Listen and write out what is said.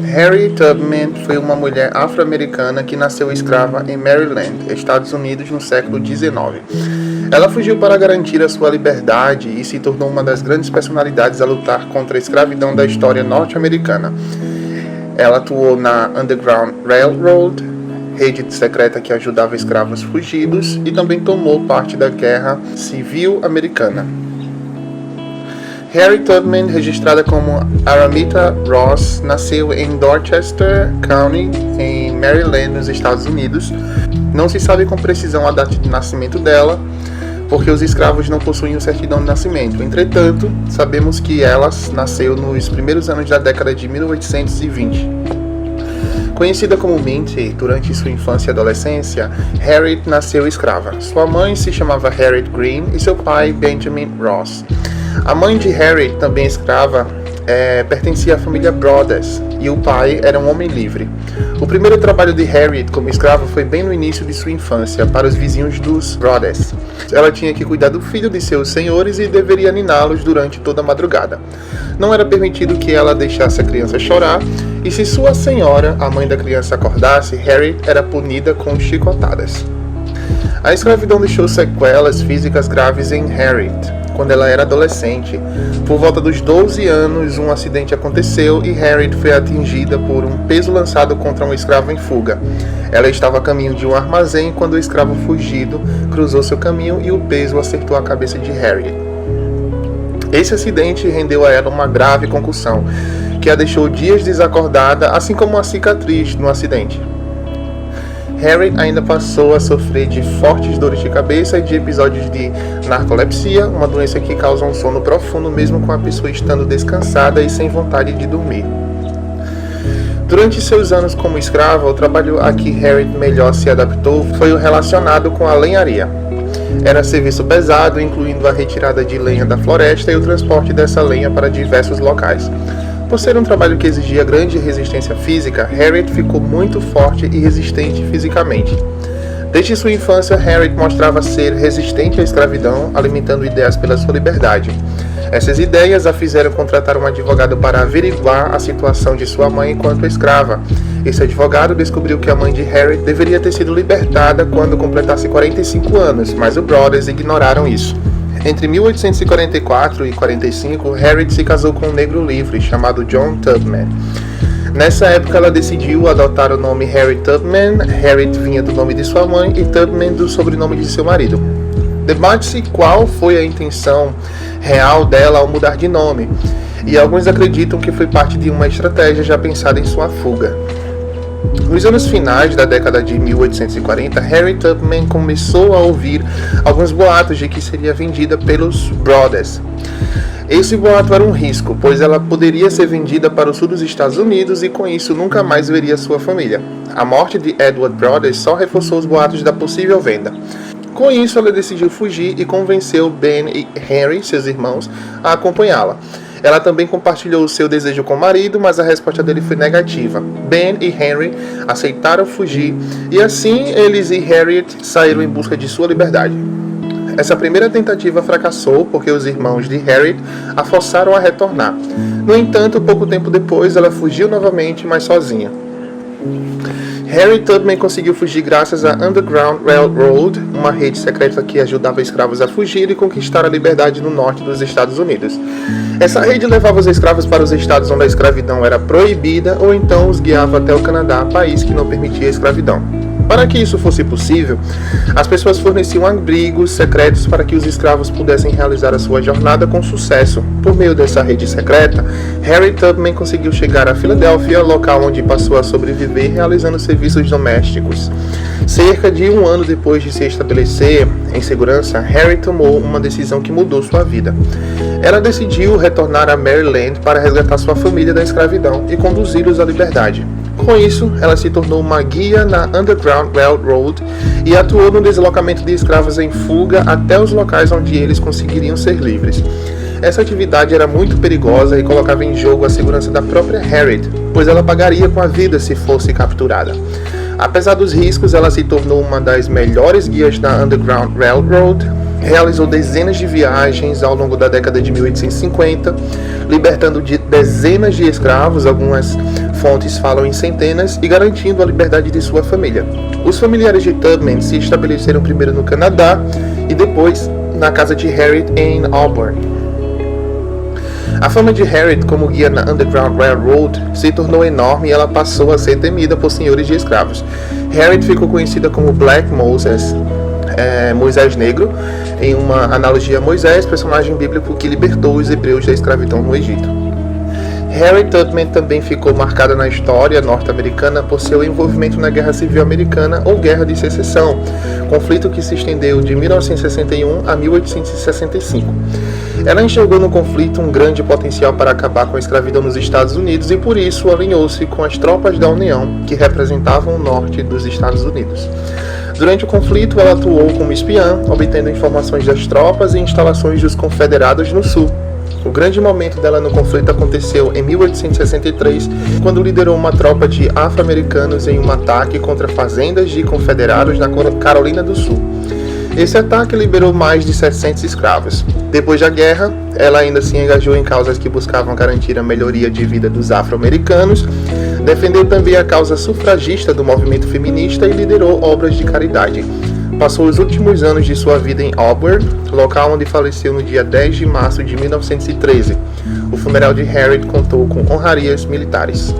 Harriet Tubman foi uma mulher afro-americana que nasceu escrava em Maryland, Estados Unidos, no século XIX. Ela fugiu para garantir a sua liberdade e se tornou uma das grandes personalidades a lutar contra a escravidão da história norte-americana. Ela atuou na Underground Railroad, rede secreta que ajudava escravos fugidos, e também tomou parte da Guerra Civil Americana. Harriet Tubman, registrada como Araminta Ross, nasceu em Dorchester County, em Maryland, nos Estados Unidos. Não se sabe com precisão a data de nascimento dela, porque os escravos não possuíam certidão de nascimento. Entretanto, sabemos que ela nasceu nos primeiros anos da década de 1820. Conhecida como Minty, durante sua infância e adolescência, Harriet nasceu escrava. Sua mãe se chamava Harriet Green e seu pai Benjamin Ross. A mãe de Harriet, também escrava, pertencia à família Brothers, e o pai era um homem livre. O primeiro trabalho de Harriet como escrava foi bem no início de sua infância, para os vizinhos dos Brothers. Ela tinha que cuidar do filho de seus senhores e deveria niná-los durante toda a madrugada. Não era permitido que ela deixasse a criança chorar, e se sua senhora, a mãe da criança, acordasse, Harriet era punida com chicotadas. A escravidão deixou sequelas físicas graves em Harriet. Quando ela era adolescente, por volta dos 12 anos, um acidente aconteceu e Harriet foi atingida por um peso lançado contra um escravo em fuga. Ela estava a caminho de um armazém quando o escravo fugido cruzou seu caminho e o peso acertou a cabeça de Harriet. Esse acidente rendeu a ela uma grave concussão, que a deixou dias desacordada, assim como uma cicatriz no acidente. Harriet ainda passou a sofrer de fortes dores de cabeça e de episódios de narcolepsia, uma doença que causa um sono profundo mesmo com a pessoa estando descansada e sem vontade de dormir. Durante seus anos como escrava, o trabalho a que Harriet melhor se adaptou foi o relacionado com a lenharia. Era serviço pesado, incluindo a retirada de lenha da floresta e o transporte dessa lenha para diversos locais. Por ser um trabalho que exigia grande resistência física, Harriet ficou muito forte e resistente fisicamente. Desde sua infância, Harriet mostrava ser resistente à escravidão, alimentando ideias pela sua liberdade. Essas ideias a fizeram contratar um advogado para averiguar a situação de sua mãe enquanto escrava. Esse advogado descobriu que a mãe de Harriet deveria ter sido libertada quando completasse 45 anos, mas os Brothers ignoraram isso. Entre 1844 e 45, Harriet se casou com um negro livre chamado John Tubman. Nessa época, ela decidiu adotar o nome Harriet Tubman. Harriet vinha do nome de sua mãe e Tubman do sobrenome de seu marido. Debate-se qual foi a intenção real dela ao mudar de nome, e alguns acreditam que foi parte de uma estratégia já pensada em sua fuga. Nos anos finais da década de 1840, Harriet Tubman começou a ouvir alguns boatos de que seria vendida pelos Brothers. Esse boato era um risco, pois ela poderia ser vendida para o sul dos Estados Unidos e com isso nunca mais veria sua família. A morte de Edward Brothers só reforçou os boatos da possível venda. Com isso, ela decidiu fugir e convenceu Ben e Henry, seus irmãos, a acompanhá-la. Ela também compartilhou o seu desejo com o marido, mas a resposta dele foi negativa. Ben e Henry aceitaram fugir e assim eles e Harriet saíram em busca de sua liberdade. Essa primeira tentativa fracassou porque os irmãos de Harriet a forçaram a retornar. No entanto, pouco tempo depois, ela fugiu novamente, mas sozinha. Harriet Tubman conseguiu fugir graças à Underground Railroad, uma rede secreta que ajudava escravos a fugir e conquistar a liberdade no norte dos Estados Unidos. Essa rede levava os escravos para os estados onde a escravidão era proibida ou então os guiava até o Canadá, país que não permitia a escravidão. Para que isso fosse possível, as pessoas forneciam abrigos secretos para que os escravos pudessem realizar a sua jornada com sucesso. Por meio dessa rede secreta, Harriet Tubman conseguiu chegar a Filadélfia, local onde passou a sobreviver realizando serviços domésticos. Cerca de um ano depois de se estabelecer em segurança, Harriet tomou uma decisão que mudou sua vida. Ela decidiu retornar a Maryland para resgatar sua família da escravidão e conduzi-los à liberdade. Com isso, ela se tornou uma guia na Underground Railroad e atuou no deslocamento de escravos em fuga até os locais onde eles conseguiriam ser livres. Essa atividade era muito perigosa e colocava em jogo a segurança da própria Harriet, pois ela pagaria com a vida se fosse capturada. Apesar dos riscos, ela se tornou uma das melhores guias da Underground Railroad, realizou dezenas de viagens ao longo da década de 1850, libertando dezenas de escravos, algumas fontes falam em centenas e garantindo a liberdade de sua família. Os familiares de Tubman se estabeleceram primeiro no Canadá e depois na casa de Harriet em Auburn. A fama de Harriet como guia na Underground Railroad se tornou enorme e ela passou a ser temida por senhores de escravos. Harriet ficou conhecida como Black Moses, Moisés Negro, em uma analogia a Moisés, personagem bíblico que libertou os hebreus da escravidão no Egito. Harriet Tubman também ficou marcada na história norte-americana por seu envolvimento na Guerra Civil Americana ou Guerra de Secessão, conflito que se estendeu de 1961 a 1865. Ela enxergou no conflito um grande potencial para acabar com a escravidão nos Estados Unidos e por isso alinhou-se com as tropas da União, que representavam o norte dos Estados Unidos. Durante o conflito, ela atuou como espiã, obtendo informações das tropas e instalações dos confederados no sul. O grande momento dela no conflito aconteceu em 1863, quando liderou uma tropa de afro-americanos em um ataque contra fazendas de confederados na Carolina do Sul. Esse ataque liberou mais de 700 escravos. Depois da guerra, ela ainda se engajou em causas que buscavam garantir a melhoria de vida dos afro-americanos, defendeu também a causa sufragista do movimento feminista e liderou obras de caridade. Passou os últimos anos de sua vida em Auburn, local onde faleceu no dia 10 de março de 1913. O funeral de Harriet contou com honrarias militares.